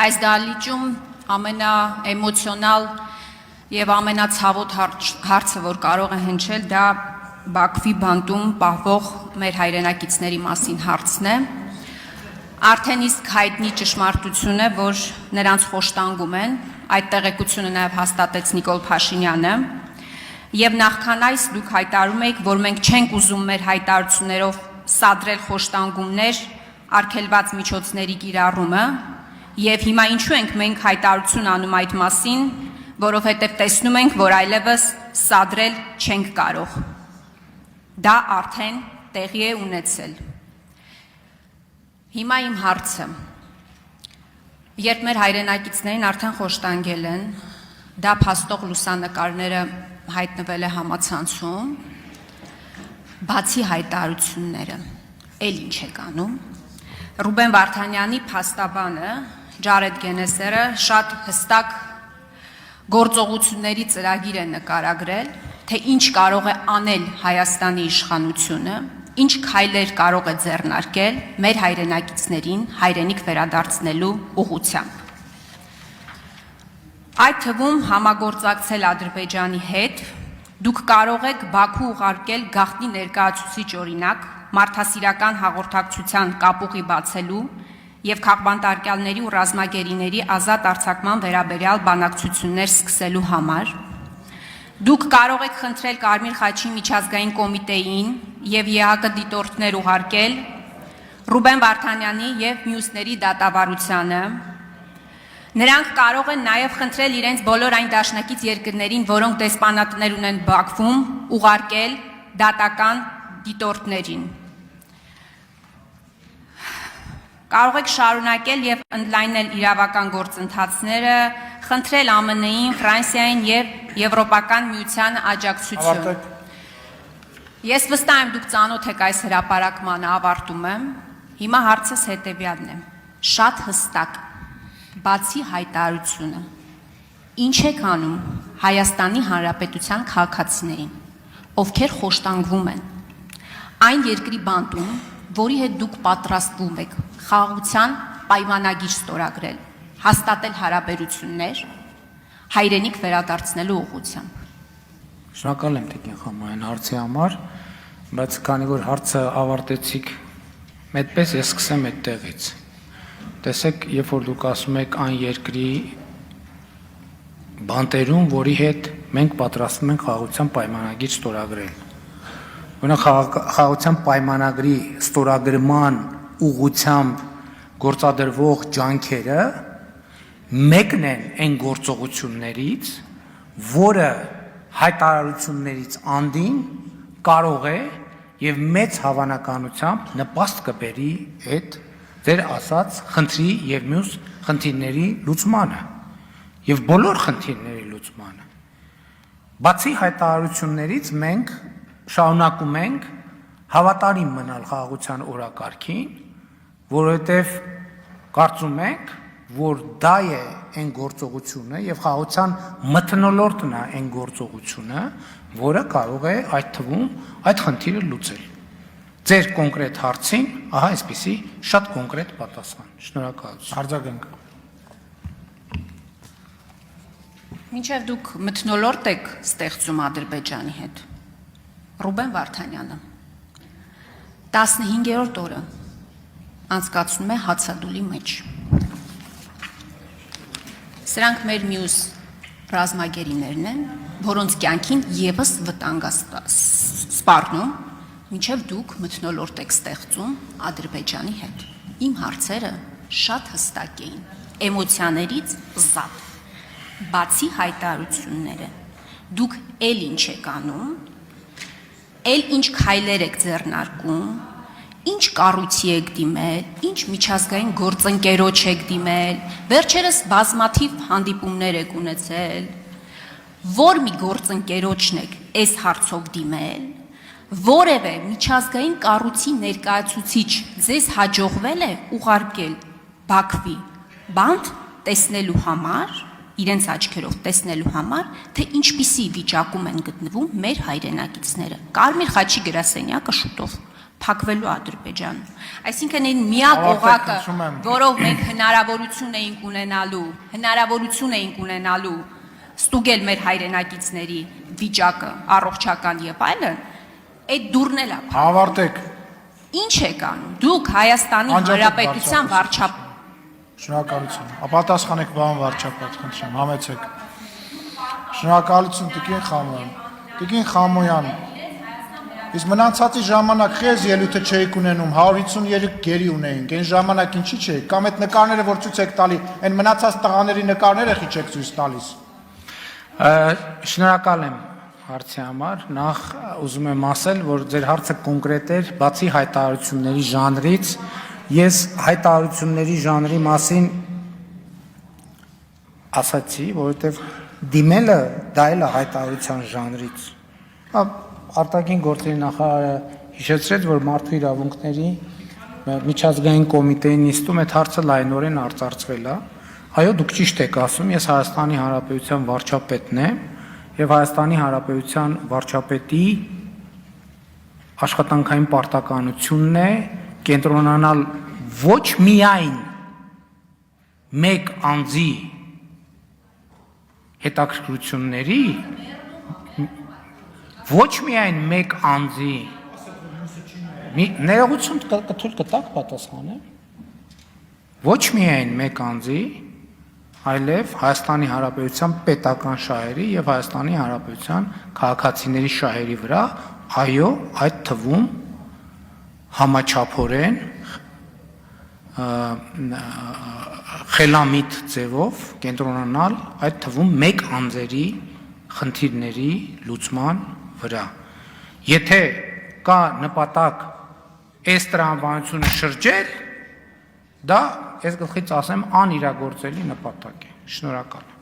Այս դահլիճում ամենաէմոցիոնալ եւ ամենացավոտ հարցը, որ կարող է հնչել, դա Բաքվի բանտում պահվող մեր հայրենակիցների մասին հարցն է։ Արդեն իսկ հայտնի ճշմարտություն է, որ նրանց խոշտանգում են, այդ տեղեկությունը նաև հաստատեց Նիկոլ Փաշինյանը, եւ նախքան այս դուք հայտարարում եք, որ մենք չենք ուզում մեր հայտարարություններով սադրել խոշտանգումներ, արգելված միջոցների կիրառումը, եւ հիմա ինչու ենք մենք հայտարարություն անում այդ մասին, որովհետեւ տեսնում ենք, որ այլևս սադրել չենք կարող։ Դա արդեն տեղի է ունեցել։ Հիմա իմ հարցը, երբ մեր հայրենակիցներին արդեն խոշտանգել են, դա փաստող լուսանկարները հայտնվել է համացանցում, բացի հայտարարությունները, էլ ինչ եք անում։ Ռուբեն Վարդանյանի փաստաբանը, Ջարեդ Գենեսերը շատ հստակ գործողությունների ծրագիր է նկարագրել, թե ինչ կարող է անել Հայաստանի իշխանությունը, ինչ քայլեր կարող է ձեռնարկել մեր հայրենակիցներին հայրենիք վերադարձնելու ուղղությամբ։ Այդ թվում համագործակցել Ադրբեջանի հետ, դուք կարող եք Բաքու ուղարկել գաղտնի ներկայացուցիչ օրինակ, մարդասիրական հաղորդակցության կապուղի բացելու եւ քաղբանտարկյալների ու ռազմագերիների ազատ արձակման վերաբերյալ բանակցություններ սկսելու համար։ Դուք կարող եք խնդրել Կարմիր խաչի միջազգային կոմիտեին եւ ԵԱՀԿ դիտորդներ ուղարկել Ռուբեն Վարդանյանի եւ մյուսների դատավարությանը։ Նրանք կարող են նաեւ խնդրել իրենց բոլոր այն դաշնակից երկրներին, որոնք դեսպանատներ ունեն Բաքվում, ուղարկել դատական դիտորդներին։ Կարող եք շարունակել եւ ընդլայնել իրավական գործընթացները, խնդրել ԱՄՆ-ին, Ֆրանսիային եւ Եվրոպական միության աջակցություն։ Ես վստահ եմ, դուք ծանոթ եք այս հրապարակմանը, ավարտում եմ։ Հիմա հարցս հետեւյալն է. շատ հստակ, բացի հայտարարությունը, ինչ եք անում Հայաստանի Հանրապետության քաղաքացիներին, ովքեր խոշտանգվում են այն երկրի բանտում, որի հետ դուք պատրաստվում եք խաղաղության պայմանագիր ստորագրել, հաստատել հարաբերություններ, հայրենիք վերադարձնելու ուղղությամբ։ Շնորհակալ եմ Տիկին Խամոյան հարցի համար, բայց քանի որ հարցը ավարտեցիք այդպես, ես սկսեմ այդտեղից։ Տեսեք, երբ որ դուք ասում եք այն երկրի բանտերում, որի հետ մենք պատրաստվում ենք խաղաղության պայմանագիր ստորագրել։ Օրինակ խաղաղության պայմանագրի ստորագրման ուղղությամբ գործադրվող ջանքերը մեկն են այն գործողություններից, որը հայտարարություններից անդին կարող է եւ մեծ հավանականությամբ նպաստ կբերի այդ ձեր ասած խնդրի եւ մյուս խնդիրների լուծմանը եւ բոլոր խնդիրների լուծմանը։ Բացի հայտարարություններից մենք շարունակում ենք հավատարիմ մնալ խաղաղության օրակարգին, որովհետև կարծում ենք, որ դա է այն գործողությունը եւ խաղաղության մթնոլորտն է այն գործողությունը, որը կարող է այդ թվում այդ խնդիրը լուծել։ Ձեր կոնկրետ հարցին, ահա այսպեսի շատ կոնկրետ պատասխան։ Շնորհակալություն։ Արձագանք։ Մինչև դուք մթնոլորտ եք ստեղծում Ադրբեջանի հետ, Ռուբեն Վարդանյանը 15-րդ օրը անցկացնում է հացադուլի մեջ։ Սրանք մեր մյուս ռազմագերիներն են, որոնց կյանքին եւս վտանգ է սպառնում, մինչև դուք մթնոլորտ եք ստեղծում Ադրբեջանի հետ։ Իմ հարցերը շատ հստակ էին, էմոցիաներից զատ։ Բացի հայտարարությունները, դուք էլ ինչ եք անում, էլ ինչ քայլեր եք ձեռնարկում, ինչ կառույցի եք դիմել, ինչ միջազգային գործընկերոջ եք դիմել, վերջերս բազմաթիվ հանդիպումներ եք ունեցել, որ մի գործընկերոջն եք այս հարցով դիմել, որևէ միջազգային կառույցի ներկայացուցիչ ձեզ հաջողվել է ուղարկել Բաքվի բանտ տեսնելու համար, իրենց աչքերով տեսնելու համար, թե ինչպիսի վիճակում են գտնվում մեր հայրենակիցները։ Կարմիր խաչի գրասենյակը շուտով փակվելու Ադրբեջանում։ Այսինքն այն միակ Ավարտեք, օղակը, հիշում եմ։ որով մենք հնարավորություն էինք ունենալու ստուգել մեր հայրենակիցների վիճակը, առողջական եւ այլն, այդ դուրն էլ է։ Ավարտեք։ Ինչ եք անում։ Դուք Հայաստանի Հանրապետության վարչապետ։ Շնորհակալություն։ Ապատասխանեք պարոն վարչապետ, խնդրեմ, համեցեք։ Շնորհակալություն Տիկին Խամոյան։ Տիկին Խամոյան, իսկ մնացածի ժամանակ խես ելույթը չէիք ունենում, 153 գերի ունեինք, այն ժամանակ ինչի՞ չէիք, կամ այդ նկարները որ ցույց եք տալի, այն մնացած տղաների նկարները խիչ եք ցույց տալիս։ Շնորհակալ եմ հարցի համար, նախ ուզում եմ ասել, որ ձեր հարցը կոնկրետ էր, բացի հայտարարությունների ժանրից, ես հայտարարությունների ժանրի մասին ասացի, որովհետև դիմելը դա էլ է հայտարարության ժանրից։ Արտաքին գործերի նախարարը հիշեցրեց, որ մարդու իրավունքների միջազգային կոմիտեի նիստում այդ հարցը լայնորեն արծարծվել է։ Այո, դուք ճիշտ եք ասում, ես Հայաստանի Հանրապետության վարչապետն եմ եւ Հայաստանի Հանրապետության վարչապետի աշխատանքային պարտականությունն է կենտրոնանալ ոչ միայն մեկ անձի հետաքրքրությունների, ոչ միայն մեկ անձի ներողություն թույլ կտաք պատասխանեմ, ոչ միայն մեկ անձի, այլև Հայաստանի Հանրապետության պետական շահերի եւ Հայաստանի Հանրապետության քաղաքացիների շահերի վրա, այո, այդ թվում համաչափորեն խելամիտ ձևով կենտրոնանալ այդ թվում մեկ անձերի խնդիրների լուծման վրա։ Եթե կա նպատակ այս տրամաբանությունը շրջել, դա ես գլխից ասեմ անիրագործելի նպատակ է։ Շնորհակալ եմ։